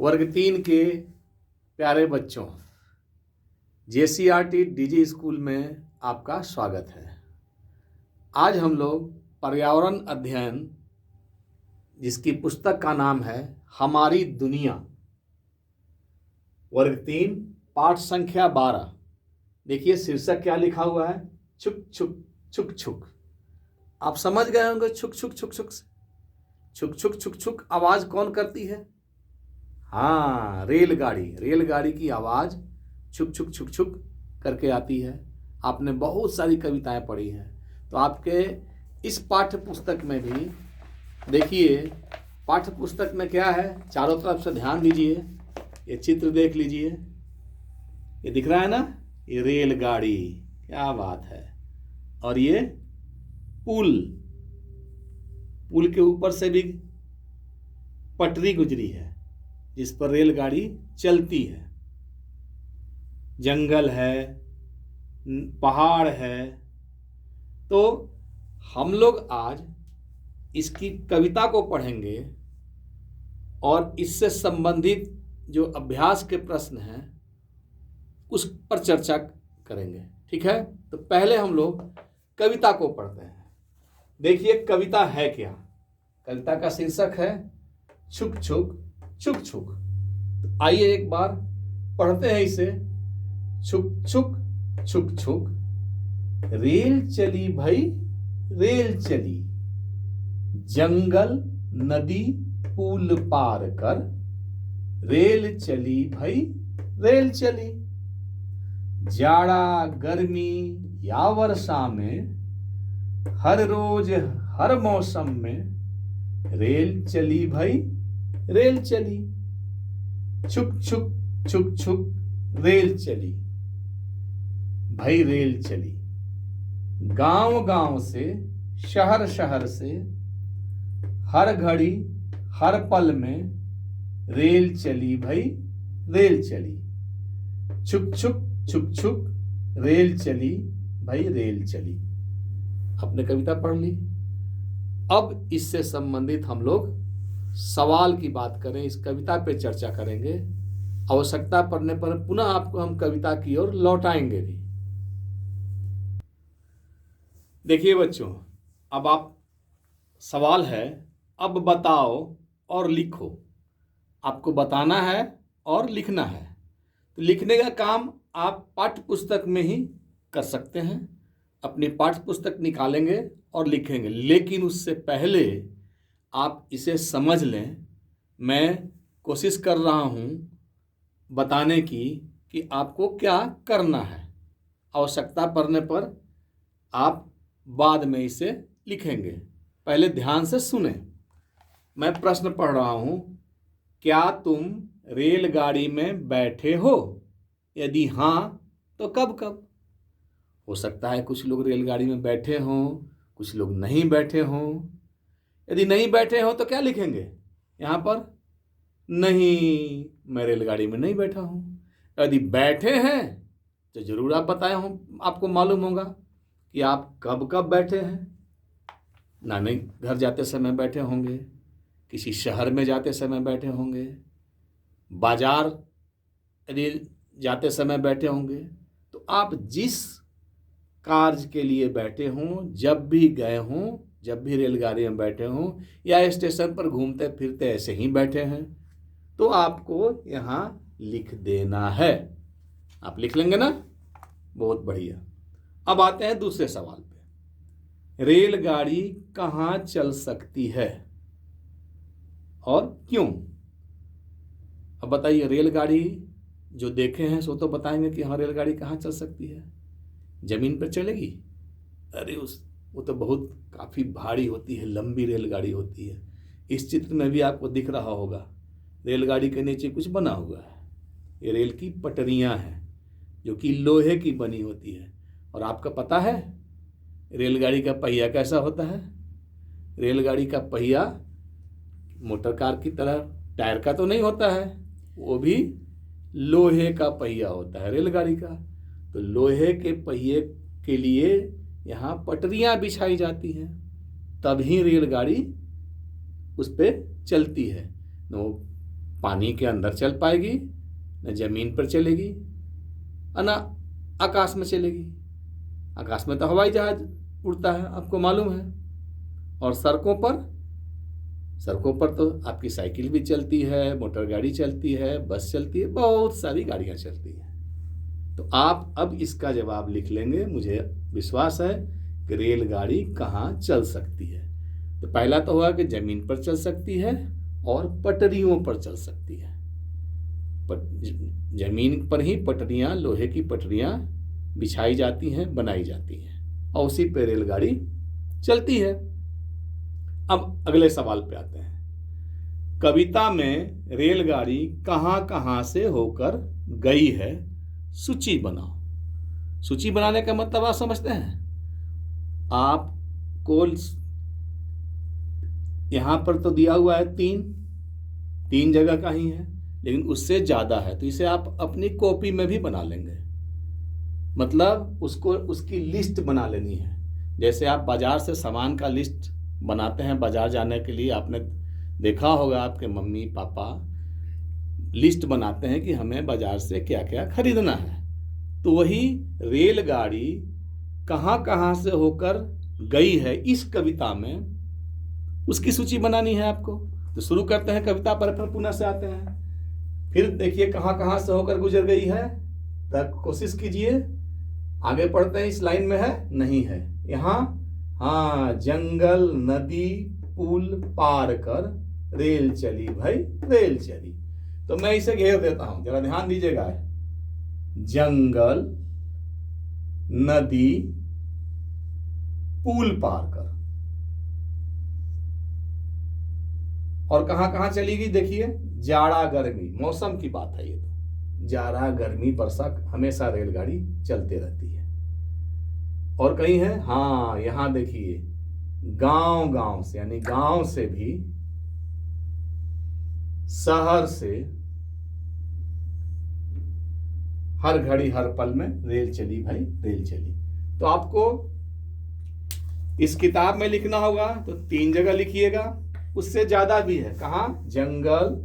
वर्ग 3 के प्यारे बच्चों, JCRT DG स्कूल में आपका स्वागत है। आज हम लोग पर्यावरण अध्ययन, जिसकी पुस्तक का नाम है हमारी दुनिया, वर्ग 3 पाठ संख्या 12। देखिए शीर्षक क्या लिखा हुआ है, छुक छुक छुक छुक। आप समझ गए होंगे छुक छुक छुक छुक से। छुक छुक छुक छुक आवाज कौन करती है? हाँ, रेलगाड़ी की आवाज छुक छुक छुक छुक करके आती है। आपने बहुत सारी कविताएं पढ़ी हैं, तो आपके इस पाठ्य पुस्तक में भी देखिए, पाठ्य पुस्तक में क्या है, चारों तरफ से ध्यान दीजिए। ये चित्र देख लीजिए, ये दिख रहा है ना, ये रेलगाड़ी, क्या बात है। और ये पुल के ऊपर से भी पटरी गुजरी है जिस पर रेलगाड़ी चलती है। जंगल है, पहाड़ है। तो हम लोग आज इसकी कविता को पढ़ेंगे और इससे संबंधित जो अभ्यास के प्रश्न हैं उस पर चर्चा करेंगे, ठीक है। तो पहले हम लोग कविता को पढ़ते हैं। देखिए कविता है क्या। कविता का शीर्षक है छुक छुक छुक छुक। तो आइए एक बार पढ़ते हैं इसे। छुक छुक छुक छुक, रेल चली भाई रेल चली, जंगल नदी पुल पार कर, रेल चली भाई रेल चली। जाड़ा गर्मी या वर्षा में, हर रोज हर मौसम में, रेल चली भाई रेल चली। छुक छुक छुक छुक रेल चली भाई रेल चली। गांव गांव से शहर शहर से, हर घड़ी हर पल में, रेल चली भाई रेल चली। छुक छुक छुक छुक रेल चली भाई रेल चली। आपने कविता पढ़ ली। अब इससे संबंधित हम लोग सवाल की बात करें, इस कविता पे चर्चा करेंगे। आवश्यकता पड़ने पर पुनः आपको हम कविता की ओर लौटाएंगे भी। देखिए बच्चों, अब आप सवाल है, अब बताओ और लिखो। आपको बताना है और लिखना है। तो लिखने का काम आप पाठ्य पुस्तक में ही कर सकते हैं। अपनी पाठ्य पुस्तक निकालेंगे और लिखेंगे, लेकिन उससे पहले आप इसे समझ लें। मैं कोशिश कर रहा हूँ बताने की कि आपको क्या करना है। आवश्यकता पड़ने पर आप बाद में इसे लिखेंगे। पहले ध्यान से सुने। मैं प्रश्न पढ़ रहा हूँ, क्या तुम रेलगाड़ी में बैठे हो? यदि हाँ तो कब कब? हो सकता है कुछ लोग रेलगाड़ी में बैठे हों, कुछ लोग नहीं बैठे हों। यदि नहीं बैठे हो तो क्या लिखेंगे यहाँ पर? नहीं, मैं रेलगाड़ी में नहीं बैठा हूँ। यदि बैठे हैं तो जरूर आप बताए हों, आपको मालूम होगा कि आप कब कब बैठे हैं। नानी घर जाते समय बैठे होंगे, किसी शहर में जाते समय बैठे होंगे, बाजार यदि जाते समय बैठे होंगे। तो आप जिस कार्य के लिए बैठे हों, जब भी गए हों, जब भी रेलगाड़ी में बैठे हों या स्टेशन पर घूमते फिरते ऐसे ही बैठे हैं, तो आपको यहाँ लिख देना है। आप लिख लेंगे ना? बहुत बढ़िया। अब आते हैं दूसरे सवाल पे। रेलगाड़ी कहाँ चल सकती है और क्यों? अब बताइए, रेलगाड़ी जो देखे हैं सो तो बताएंगे कि हाँ रेलगाड़ी कहाँ चल सकती है। जमीन पर चलेगी? अरे वो तो बहुत काफ़ी भारी होती है, लंबी रेलगाड़ी होती है। इस चित्र में भी आपको दिख रहा होगा, रेलगाड़ी के नीचे कुछ बना हुआ है। ये रेल की पटरियां हैं जो कि लोहे की बनी होती है। और आपका पता है रेलगाड़ी का पहिया कैसा होता है? रेलगाड़ी का पहिया मोटर कार की तरह टायर का तो नहीं होता है, वो भी लोहे का पहिया होता है रेलगाड़ी का। तो लोहे के पहिए के लिए यहाँ पटरियां बिछाई जाती हैं, तभी रेलगाड़ी उस पर चलती है। वो पानी के अंदर चल पाएगी, न ज़मीन पर चलेगी, और न आकाश में चलेगी। आकाश में तो हवाई जहाज उड़ता है, आपको मालूम है। और सड़कों पर तो आपकी साइकिल भी चलती है, मोटर गाड़ी चलती है, बस चलती है, बहुत सारी गाड़ियाँ चलती हैं। तो आप अब इसका जवाब लिख लेंगे। मुझे विश्वास है कि रेलगाड़ी कहाँ चल सकती है। तो पहला तो हुआ कि ज़मीन पर चल सकती है और पटरियों पर चल सकती है। ज़मीन पर ही पटरियाँ, लोहे की पटरियाँ बिछाई जाती हैं, बनाई जाती हैं, और उसी पे रेलगाड़ी चलती है। अब अगले सवाल पे आते हैं। कविता में रेलगाड़ी कहाँ कहाँ से होकर गई है, सूची बनाओ। सूची बनाने का मतलब आप समझते हैं? आपको यहाँ पर तो दिया हुआ है तीन जगह का ही है, लेकिन उससे ज़्यादा है, तो इसे आप अपनी कॉपी में भी बना लेंगे। मतलब उसकी लिस्ट बना लेनी है। जैसे आप बाजार से सामान का लिस्ट बनाते हैं बाजार जाने के लिए, आपने देखा होगा आपके मम्मी पापा लिस्ट बनाते हैं कि हमें बाजार से क्या क्या खरीदना है। तो वही रेलगाड़ी कहाँ कहाँ से होकर गई है इस कविता में, उसकी सूची बनानी है आपको। तो शुरू करते हैं कविता पर, फिर पुनः से आते हैं। फिर देखिए कहाँ कहाँ से होकर गुजर गई है, तब कोशिश कीजिए। आगे पढ़ते हैं, इस लाइन में है नहीं है यहाँ। हाँ, जंगल नदी पुल पार कर रेल चली भाई रेल चली। तो मैं इसे घेर देता हूं, जरा ध्यान दीजिएगा। जंगल नदी पुल पार कर, और कहां कहां चलेगी देखिए। जाड़ा गर्मी, मौसम की बात है ये तो। जाड़ा गर्मी बरसात हमेशा रेलगाड़ी चलते रहती है। और कहीं है, हाँ यहां देखिए, गांव गांव से, यानी गांव से भी, शहर से, हर घड़ी हर पल में रेल चली भाई रेल चली। तो आपको इस किताब में लिखना होगा तो 3 जगह लिखिएगा, उससे ज्यादा भी है। कहाँ? जंगल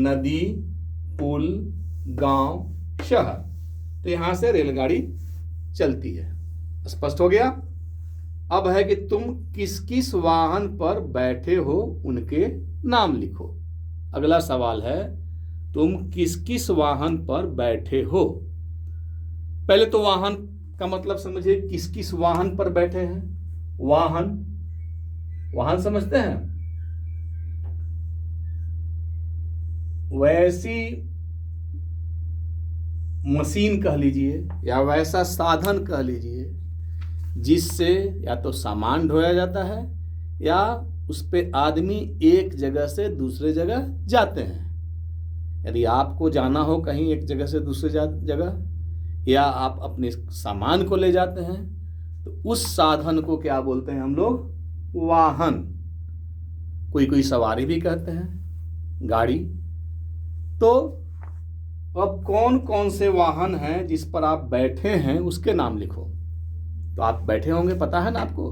नदी पुल गांव शहर। तो यहां से रेलगाड़ी चलती है। स्पष्ट हो गया? अब है कि तुम किस किस वाहन पर बैठे हो, उनके नाम लिखो। अगला सवाल है, तुम किस किस वाहन पर बैठे हो। पहले तो वाहन का मतलब समझिए, किस किस वाहन पर बैठे हैं। वाहन समझते हैं? वैसी मशीन कह लीजिए, या वैसा साधन कह लीजिए, जिससे या तो सामान ढोया जाता है, या उस पे आदमी एक जगह से दूसरे जगह जाते हैं। यदि आपको जाना हो कहीं एक जगह से दूसरे जगह, या आप अपने सामान को ले जाते हैं, तो उस साधन को क्या बोलते हैं हम लोग? वाहन। कोई सवारी भी कहते हैं, गाड़ी। तो अब कौन कौन से वाहन हैं जिस पर आप बैठे हैं, उसके नाम लिखो। तो आप बैठे होंगे, पता है ना आपको,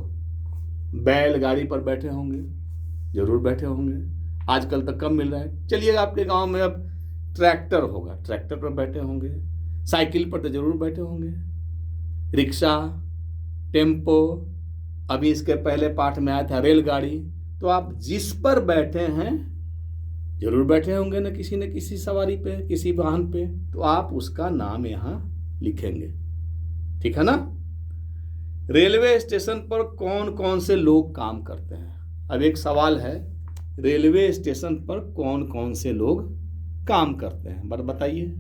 बैलगाड़ी पर बैठे होंगे, जरूर बैठे होंगे। आजकल तो कम मिल रहा है। चलिए आपके गांव में अब ट्रैक्टर होगा, ट्रैक्टर पर बैठे होंगे। साइकिल पर तो जरूर बैठे होंगे। रिक्शा, टेम्पो, अभी इसके पहले पाठ में आया था रेलगाड़ी। तो आप जिस पर बैठे हैं जरूर बैठे होंगे न किसी सवारी पे, किसी वाहन पे। तो आप उसका नाम यहां लिखेंगे, ठीक है ना। रेलवे स्टेशन पर कौन कौन से लोग काम करते हैं। अब एक सवाल है, रेलवे स्टेशन पर कौन कौन से लोग काम करते हैं, बताइए।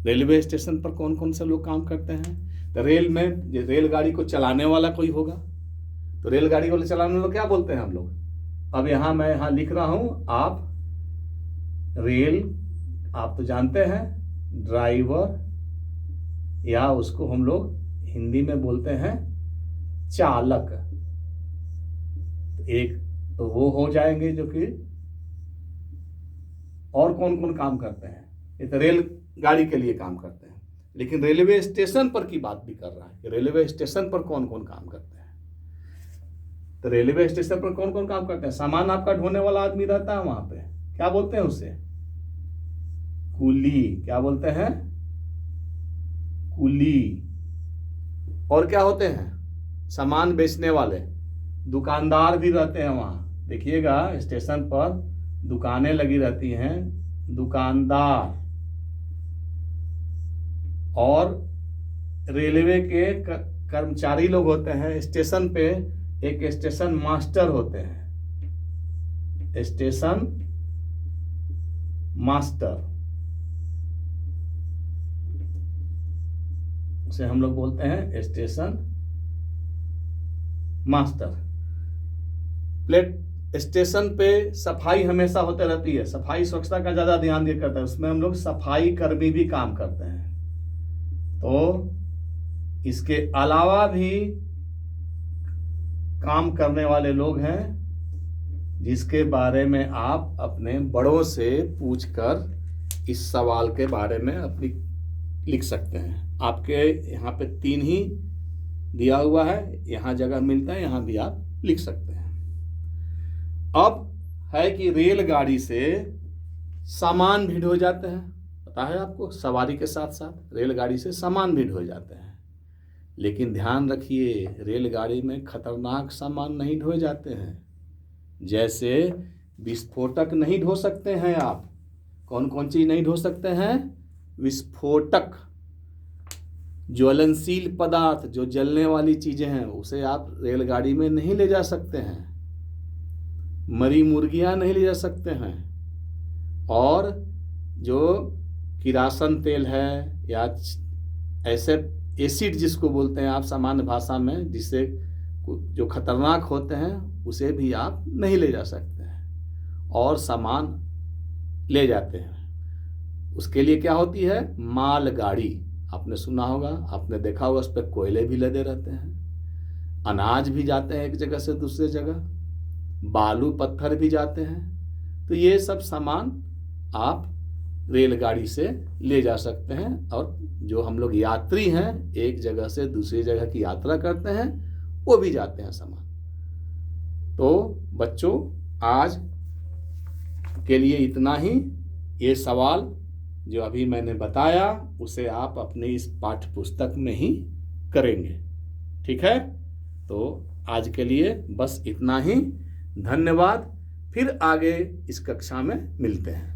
रेलवे स्टेशन पर कौन कौन से लोग काम करते हैं। तो रेलगाड़ी को चलाने वाला कोई होगा, तो रेलगाड़ी को चलाने वाला क्या बोलते हैं हम लोग। अब मैं यहाँ लिख रहा हूँ, आप तो जानते हैं, ड्राइवर, या उसको हम लोग हिंदी में बोलते हैं चालक। एक तो वो हो जाएंगे जो कि, और कौन कौन काम करते हैं। ये तो रेलगाड़ी के लिए काम करते हैं, लेकिन रेलवे स्टेशन पर की बात भी कर रहा है कि रेलवे स्टेशन पर कौन कौन काम करते हैं। तो रेलवे स्टेशन पर कौन कौन काम करते हैं। सामान आपका ढोने वाला आदमी रहता है वहां पे, क्या बोलते हैं उसे, कुली, क्या बोलते हैं? कुली। और क्या होते हैं? सामान बेचने वाले, दुकानदार भी रहते हैं वहाँ। देखिएगा स्टेशन पर दुकानें लगी रहती हैं, दुकानदार। और रेलवे के कर्मचारी लोग होते हैं। स्टेशन पे एक स्टेशन मास्टर होते हैं, स्टेशन मास्टर, उसे हम लोग बोलते हैं स्टेशन मास्टर। प्लेट स्टेशन पे सफाई हमेशा होते रहती है, सफाई स्वच्छता का ज़्यादा ध्यान दिया करता है, उसमें हम लोग सफाई कर्मी भी काम करते हैं। तो इसके अलावा भी काम करने वाले लोग हैं, जिसके बारे में आप अपने बड़ों से पूछकर इस सवाल के बारे में अपनी लिख सकते हैं। आपके यहाँ पे 3 ही दिया हुआ है, यहाँ जगह मिलता है, यहाँ भी आप लिख सकते हैं। अब है कि रेलगाड़ी से सामान भी ढो जाते हैं, पता है आपको? सवारी के साथ साथ रेलगाड़ी से सामान भी ढो जाते हैं। लेकिन ध्यान रखिए, रेलगाड़ी में खतरनाक सामान नहीं ढोए जाते हैं। जैसे विस्फोटक नहीं ढो सकते हैं आप। कौन कौन चीज़ नहीं ढो सकते हैं? विस्फोटक, ज्वलनशील पदार्थ, जो जलने वाली चीज़ें हैं, उसे आप रेलगाड़ी में नहीं ले जा सकते हैं। मरी मुर्गियां नहीं ले जा सकते हैं। और जो किरासन तेल है या ऐसे एसिड जिसको बोलते हैं आप सामान्य भाषा में, जिससे जो खतरनाक होते हैं, उसे भी आप नहीं ले जा सकते हैं। और सामान ले जाते हैं, उसके लिए क्या होती है? मालगाड़ी। आपने सुना होगा, आपने देखा होगा, उस पर कोयले भी लदे रहते हैं, अनाज भी जाते हैं एक जगह से दूसरे जगह, बालू पत्थर भी जाते हैं। तो ये सब सामान आप रेलगाड़ी से ले जा सकते हैं। और जो हम लोग यात्री हैं, एक जगह से दूसरी जगह की यात्रा करते हैं, वो भी जाते हैं सामान। तो बच्चों, आज के लिए इतना ही। ये सवाल जो अभी मैंने बताया, उसे आप अपनी इस पाठ्य पुस्तक में ही करेंगे, ठीक है? तो आज के लिए बस इतना ही। धन्यवाद। फिर आगे इस कक्षा में मिलते हैं।